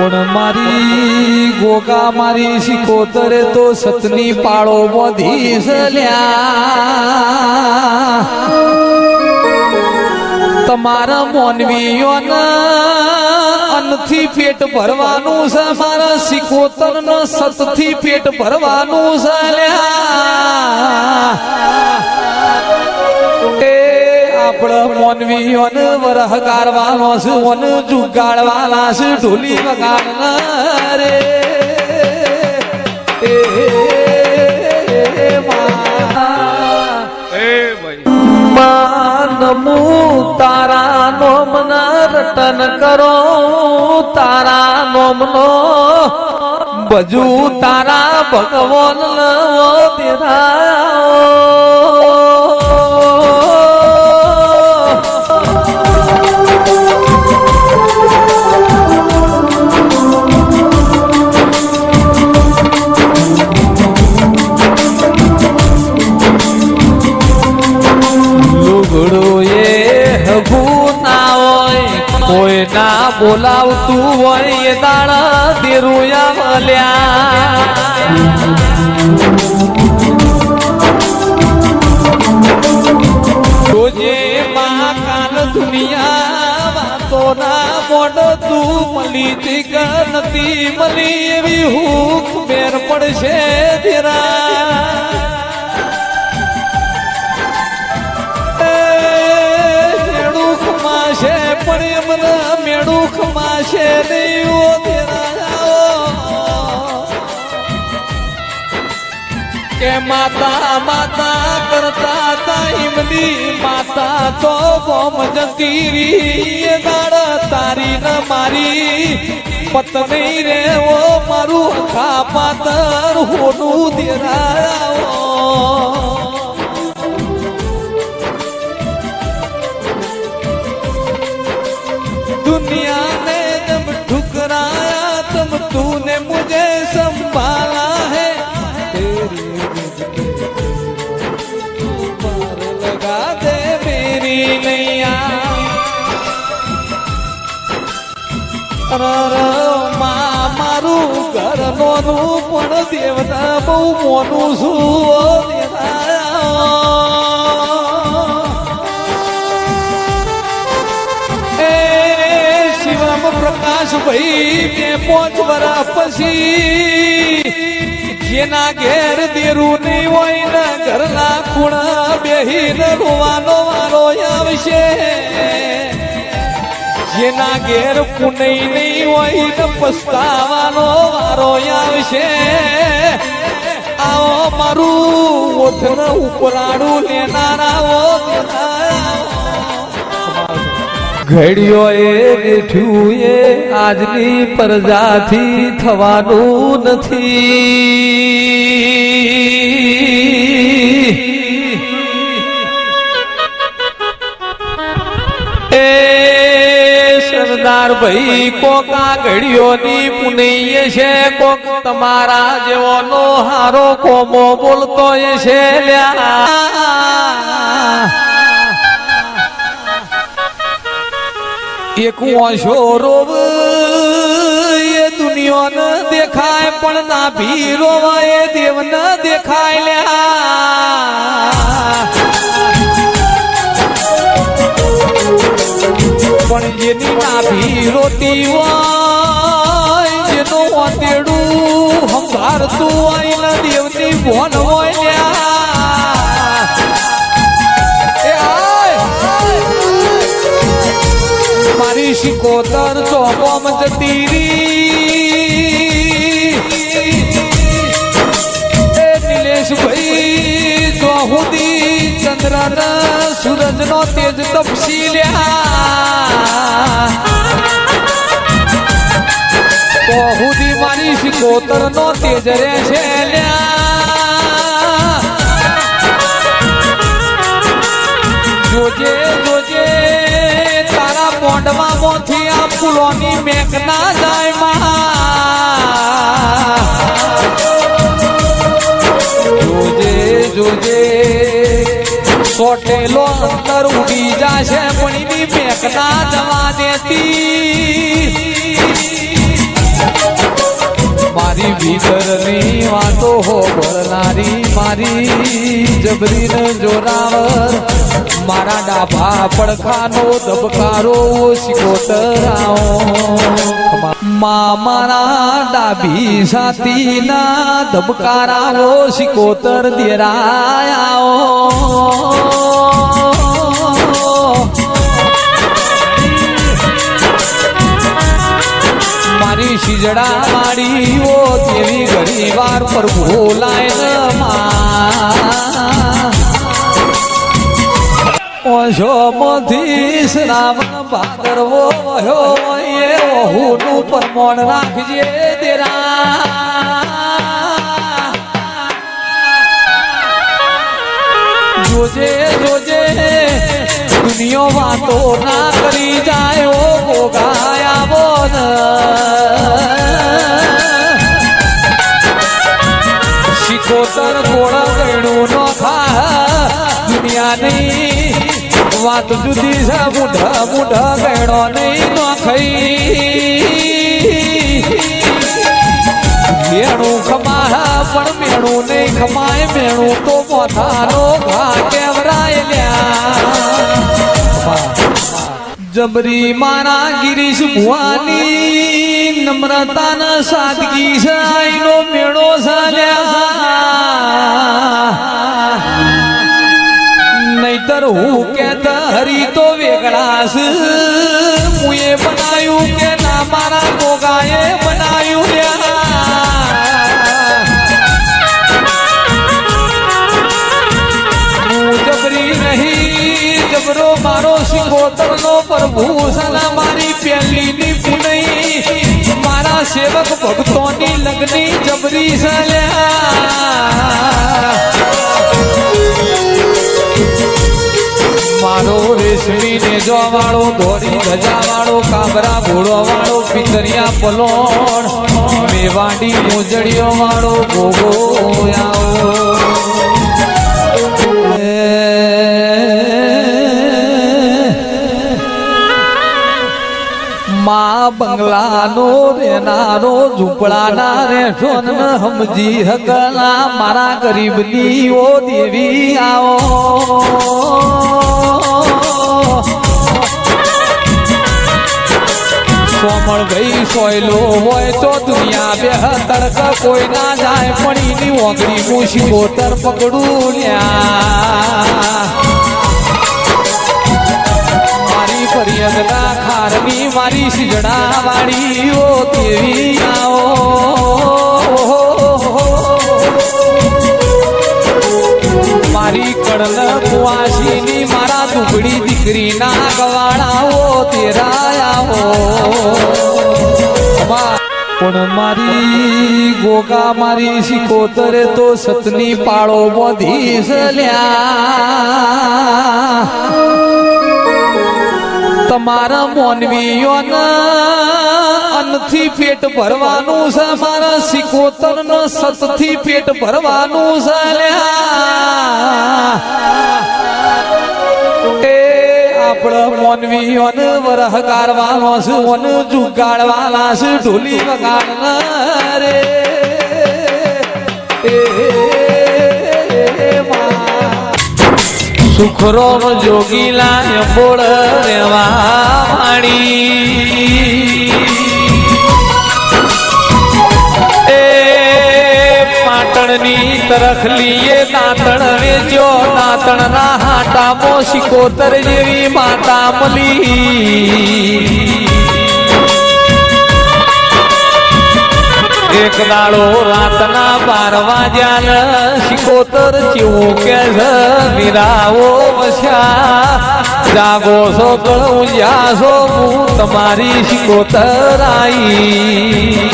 પણ મારી ગોગા મારી શિકોતરે તો સતની પાળો બોધી સલ્યા તમારા મોનવીઓના અનથી પેટ ભરવાનું છે મારા શિકોતર નો સતથી પેટ ભરવાનું છે આપણા મોનવીઓને વરહગારવાનો છે ઓને જુગાડવાના છે ઢોલી વગાડના રે નમુ તારા નોમના રટન કરો તારા નોમનો બજુ તારા ભગવાન કોઈ ના બોલાવતું હોય એ દાડા દેરુયા મળ્યા રોજે મહાકાલ દુનિયા વાતો ના મોડ તું મળી જગ નથી મળી એવી હુક મેર પડશે તેરા પણ મને મેળું ખમાશે કે માતા માતા કરતા તાઈમલી માતા તો બોમ જતી દાડ તારી ન મારી પત્ની રે ઓ મારું ખા પાતર હોનું દેરાવો दुनिया ने जब ठुकराया तब तूने मुझे संभाला है तेरी पार लगा दे मेरी नैया मारू घर नोનું પણ દેવતા બહુ મોનું છું પ્રકાશ ભાઈ બે 5 વર્ષ પછી જેના ઘેર દેરું નહીં હોય ને ઘરના ખૂણા બેહીને રોવાનો વારો આવશે જેના ઘેર પુનઈ નહીં હોય ને પસ્તાવાનો વારો આવશે આવો મારું ઓઠને ઉપરાડું લેનારાઓ ઘડિયો એ બેઠ્યું એ આજની પ્રજાથી થવાનું નથી એ સરદાર ભાઈ કોકા ઘડિયોની પુનૈય છે કોક તમારા જેવોનો હારો કોમો બોલતો છે એક વાંશો રોવ એ દુનિયા ન દેખાય પણ ના ભીરો એ દેવ ન દેખાય લ્યા પણ જેની ના ભીરોતી હોય જેનો વાંદેડું સંભાળતું હોય ને દેવની ભોન હોય લ્યા મારી શિકોતર ચોપમ જતી રી નિલેશ ભાઈ ચોહુદી ચંદ્ર સૂરજ નો તેજ તપસીલ્યા ચોહુદી મારી શિકોતર નો તેજ રહેશે જોજે જોજે મોઢમાં મોથી આ ફૂલોની મેઘ ના જાય જોજે જોજે સોટેલો અંદર ઉડી જશે પણ એની મેઘ ના જવા દેતી ભીતરની વાતો હો ભરનારી મારી જબરીન જોરાવર મારા ડાભા પડખાનો ધબકારો શિકોતરાઓ મારા ડાભી સાતીના ધબકારાઓ શિકોતર દેરાયાઓ મારી શીજડા માડીઓ દેવી ઘણી વાર પર ભોલાય ઓશો મોથી શ્રાવણ ભાદરવો વયો એ ઓહુનું પરમોણ રાખજે દેરા જોજે જોજે દુનિયો વાતો ના કરી જાય ઓ ગોગાયા બોન શિકોતર ગોળ ગણું નો ખા દુનિયાની વાત જુદી છે મૂઢ મૂઢ ગણો નહીં નો ખાઈ મેણું ખમાય પણ મેણું નહીં ખમાય મેણું તો મોથાનો ઘા કેવરાય લ્યા જબરી મારા ગિરીશ ભુવાની નમ્રતા ન સાદગી સાઈનો મેળો સાલ્યા નહીતર હું કેતા હરી તો વેગળાસ મુએ બનાયું કે ના મારા ગોગાએ બનાયું હું જબરી નહીં જબરો મારો શિકોતર નો પ્રભુ સલા મારી પહેલી ની પુનઈ મારા સેવક ભક્તોની લગ્ની જબરી સલ્યા મારો રેશમી ને જો વાળો ધોરી ગજા વાળો કાબરા ઘોડો વાળો પિતરિયા પલોણ મેવાડી મોજડીઓ વાળો ગોગો આવો મા બંગલાનો રેનારો ઝૂંપડાના રેઠો સમજી હકલા મારા ગરીબની ઓ દેવી આવો સોમણ ભાઈ સોયલો હોય તો દુનિયા બે તડક કોઈ ના જાય પણ એની ઓગળી હું શિકોતર પકડું લ્યા મારી ફરિયાદના ખારની મારી શીજડા વાળીઓ તેવી આવો મારી કડલ કુવાસીની મારા દુબળી દીકરીના ગવાડાઓ તેરા આવો પણ મારી ગોગા મારી શિકોતરે તો સતની પાળો બોધી સલ્યા તમારા મોનવીઓના અન્નથી પેટ ભરવાનું છે મારા શિકોતર નો સતથી પેટ ભરવાનું છે એ આપણા મોનવીઓને વરહ ગાળવાનો છે ઓન જુગાડવાના છે ઢોલી વગાડના રે સુખરો જોગીલા બોળ રેવા વાણી એ પાટણની તરખલીએ દાંતણ વેચ્યો દાંતણ ના હાટામો શિકોતર જેવી માતા મળી એક દાડો રાતના 12 વાગ્યા શિકોતર જેવું કે મીરાઓ વસ્યા જાગો છો ગળું જ્યાં છો હું તમારી શિકોતર આઈ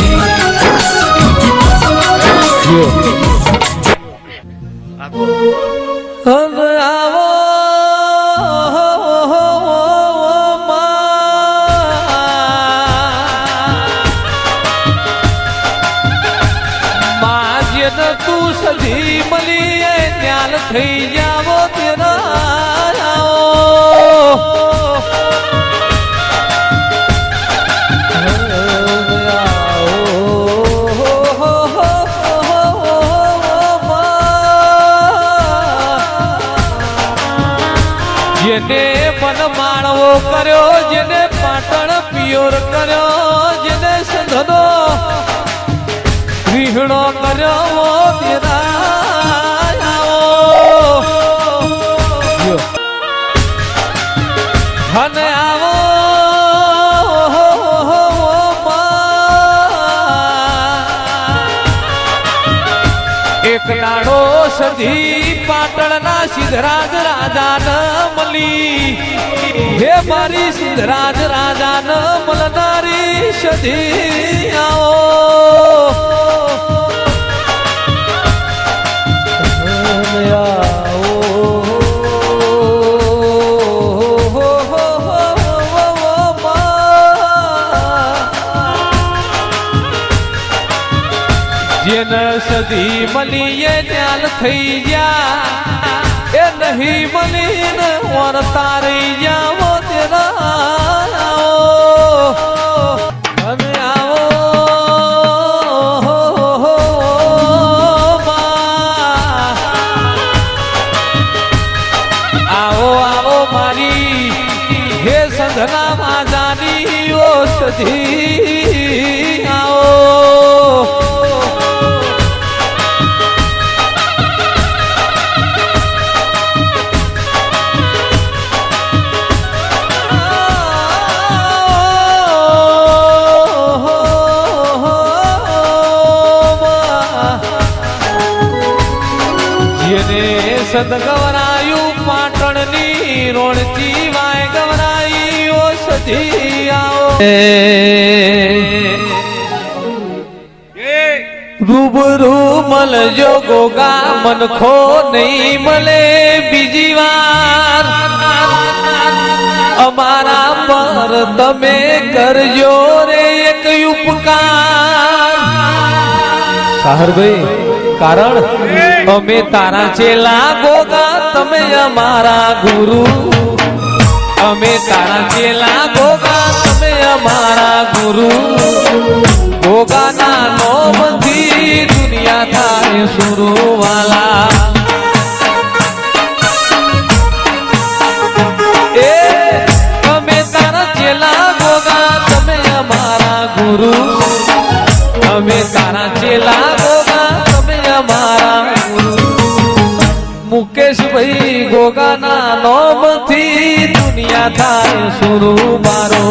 આવો તું સધી મળી જ્ઞાન થઈ જાવો તેરા કર્યો જેને પાટણ પિયોર કર્યો જેને સંધનો રીહણો કર્યો તેરા અને આવો એક દાડો સધી પાટણના સિદ્ધરાજ રાજાન મળી હે મારી સિદ્ધરાજ રાજાન મળનારી સધી આવો જેન સદી મલીએ જ્ઞાન થઈ ગયા એ નહીં મલીને વરતા રહી જાઓ તેરા અને આવો આવો મારી હે સંધના માજાની ઓ સધી આવો સદ ગવરાયું પાટણની રોણચી વાય ગવરાઈ ઓ સધી આવો રૂબરૂ મળજો ગોગા મનખો નહીં મળે બીજી વાર અમારા પર તમે કરજો રે એક ઉપકાર સાહરભાઈ કારણ અમે તારા ચેલા ગોગા તમે અમારા ગુરુ અમે તારા ચેલા ગોગા તમે અમારા ગુરુ ગોગાના નોમથી દુનિયા થાય સુરુ વાલા એ અમે તારા ચેલા ગોગા તમે અમારા ગુરુ અમે તારા ચેલા ગોગા તમે અમારા મુકેશભાઈ ગોગાના નોમથી દુનિયા થાય સુરુ મારો